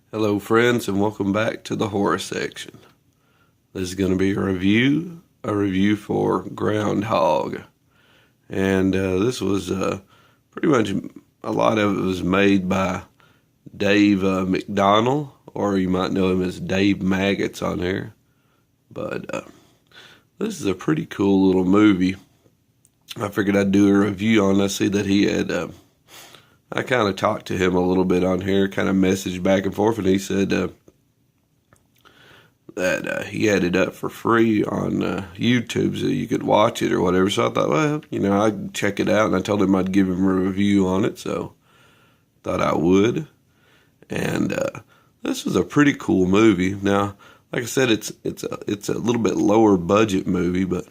Hello friends, and welcome back to the horror section. This is going to be a review for Groundhog. And this was pretty much, a lot of it was made by Dave McDonald, or you might know him as Dave Maggots on here. But this is a pretty cool little movie. I figured I'd do a review on it. I see that he had... I kind of talked to him a little bit on here, kind of messaged back and forth, and he said that he had it up for free on YouTube so you could watch it or whatever. So I thought, well, I'd check it out, and I told him I'd give him a review on it, so thought I would. And this was a pretty cool movie. Now, like I said, it's a little bit lower budget movie, but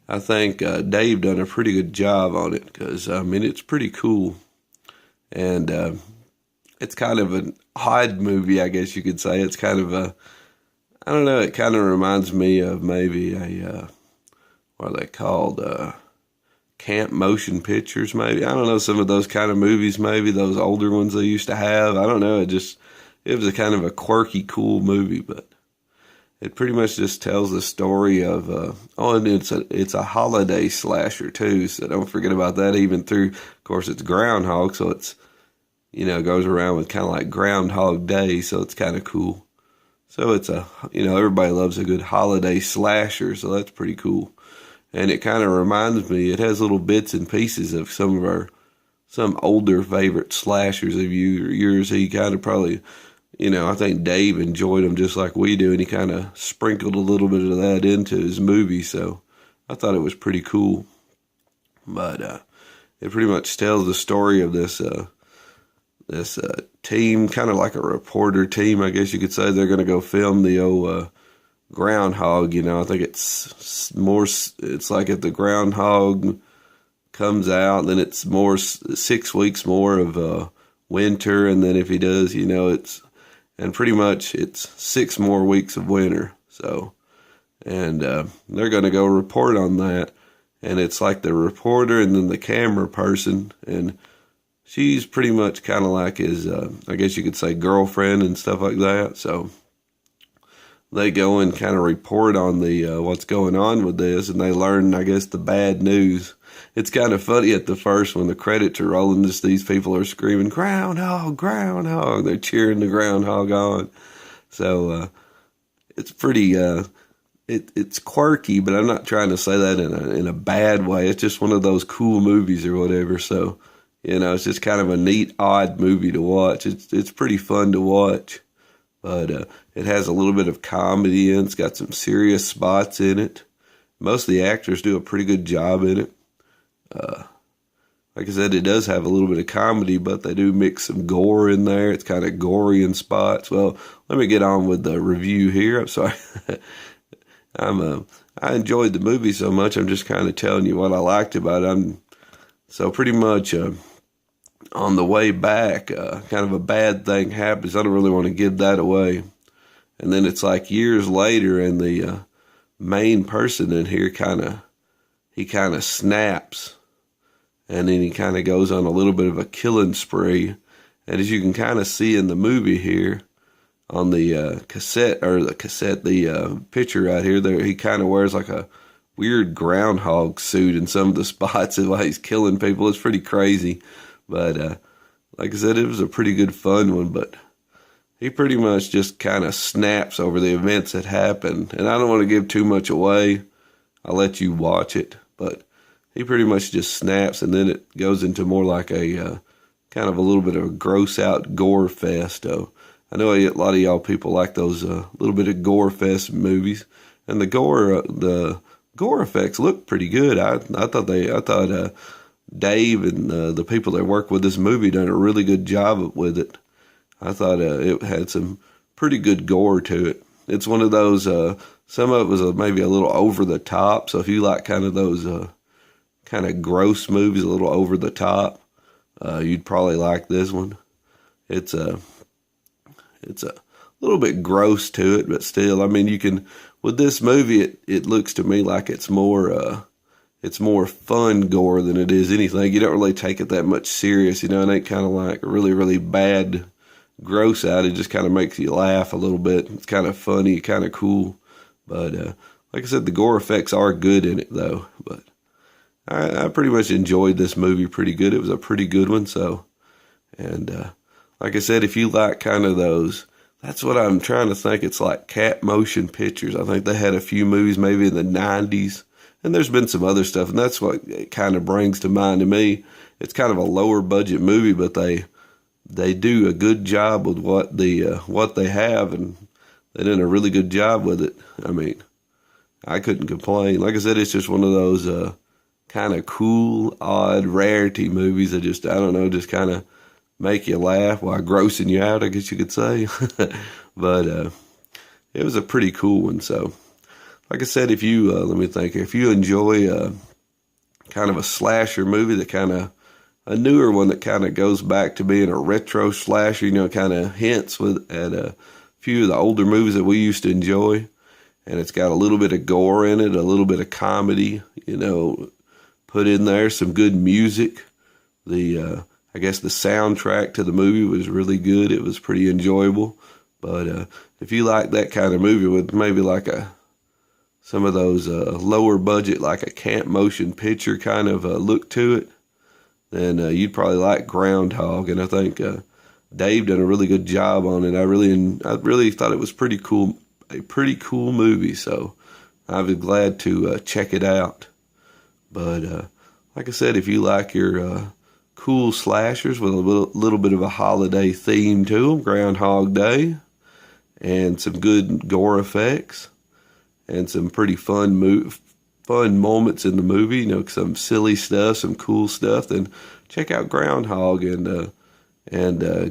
I think Dave done a pretty good job on it because, it's pretty cool. And it's kind of an odd movie, I guess you could say. It's kind of I don't know, it kind of reminds me of maybe what are they called? Camp motion pictures, maybe. I don't know, some of those kind of movies, maybe, those older ones they used to have. I don't know, it was a kind of a quirky, cool movie, but it pretty much just tells the story of, and it's a holiday slasher too, so don't forget about that. Even through, of course, it's Groundhog, so it's, goes around with kind of like Groundhog Day, so it's kind of cool. So it's everybody loves a good holiday slasher, so that's pretty cool. And it kind of reminds me, it has little bits and pieces of some older favorite slashers of yours. He kind of probably, I think Dave enjoyed them just like we do, and he kind of sprinkled a little bit of that into his movie, so I thought it was pretty cool. But it pretty much tells the story of this team, kind of like a reporter team, I guess you could say. They're going to go film the old groundhog. I think it's like if the groundhog comes out, then it's 6 weeks more of winter, and then if he does, and pretty much it's 6 more weeks of winter. So, and they're going to go report on that, and it's like the reporter and then the camera person, and she's pretty much kind of like his, I guess you could say, girlfriend and stuff like that. So they go and kind of report on the what's going on with this, and they learn, I guess, the bad news. It's kind of funny at the first when the credits are rolling, just these people are screaming, "Groundhog, groundhog." They're cheering the groundhog on. So it's pretty, it's quirky, but I'm not trying to say that in a bad way. It's just one of those cool movies or whatever. So, it's just kind of a neat, odd movie to watch. It's pretty fun to watch, but it has a little bit of comedy in it. It's got some serious spots in it. Most of the actors do a pretty good job in it. Like I said, it does have a little bit of comedy, but they do mix some gore in there. It's kind of gory in spots. Well, let me get on with the review here. I'm sorry. I enjoyed the movie so much, I'm just kind of telling you what I liked about it. So pretty much on the way back, kind of a bad thing happens. I don't really want to give that away. And then it's like years later, and the main person in here he kind of snaps. And then he kind of goes on a little bit of a killing spree. And as you can kind of see in the movie here, on the the picture right here, there he kind of wears like a weird groundhog suit in some of the spots while he's killing people. It's pretty crazy. But like I said, it was a pretty good fun one. But he pretty much just kind of snaps over the events that happened. And I don't want to give too much away. I'll let you watch it. But he pretty much just snaps, and then it goes into more like a kind of a little bit of a gross out gore fest. I know a lot of y'all people like those little bit of gore fest movies, and the gore effects look pretty good. I thought Dave and the people that work with this movie done a really good job with it. I thought it had some pretty good gore to it. It's one of those, some of it was maybe a little over the top, so if you like kind of those kind of gross movies, a little over the top, you'd probably like this one. It's a little bit gross to it, but still, with this movie, it looks to me like it's more fun gore than it is anything. You don't really take it that much serious, it ain't kind of like really, really bad gross out. It just kind of makes you laugh a little bit. It's kind of funny, kind of cool. But like I said, the gore effects are good in it, though. But I pretty much enjoyed this movie pretty good. It was a pretty good one. So, and like I said, if you like kind of those, that's what I'm trying to think. It's like Cat Motion Pictures. I think they had a few movies maybe in the 90s. And there's been some other stuff. And that's what it kind of brings to mind to me. It's kind of a lower budget movie, but they do a good job with what they have, and they did a really good job with it. I mean, I couldn't complain. Like I said, it's just one of those kind of cool, odd, rarity movies that just, I don't know, just kind of make you laugh while grossing you out, I guess you could say. But it was a pretty cool one. So, like I said, if you, let me think, if you enjoy kind of a slasher movie that kind of, a newer one that kind of goes back to being a retro slasher, you know, kind of hints at a few of the older movies that we used to enjoy. And it's got a little bit of gore in it, a little bit of comedy, you know, put in there, some good music. I guess the soundtrack to the movie was really good. It was pretty enjoyable. But if you like that kind of movie with maybe like some of those lower budget, like a Camp Motion Picture kind of look to it, then you'd probably like Groundhog. And I think Dave done a really good job on it. I really thought it was pretty cool, a pretty cool movie. So I was glad to check it out. But like I said, if you like your cool slashers with a little bit of a holiday theme to them, Groundhog Day, and some good gore effects, and some pretty fun moments in the movie, you know, some silly stuff, some cool stuff, then check out Groundhog and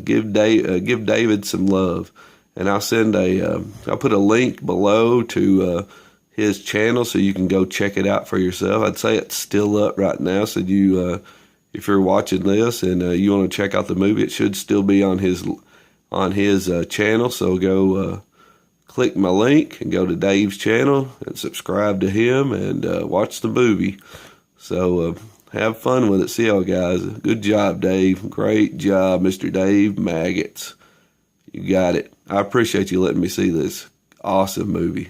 give David some love. And I'll put a link below to his channel so you can go check it out for yourself. I'd say it's still up right now, so if you're watching this and you want to check out the movie, it should still be on his channel. So go click my link and go to Dave's channel and subscribe to him and watch the movie. So have fun with it. See y'all guys. Good job, Dave. Great job, Mr. Dave Maggots. You got it. I appreciate you letting me see this awesome movie.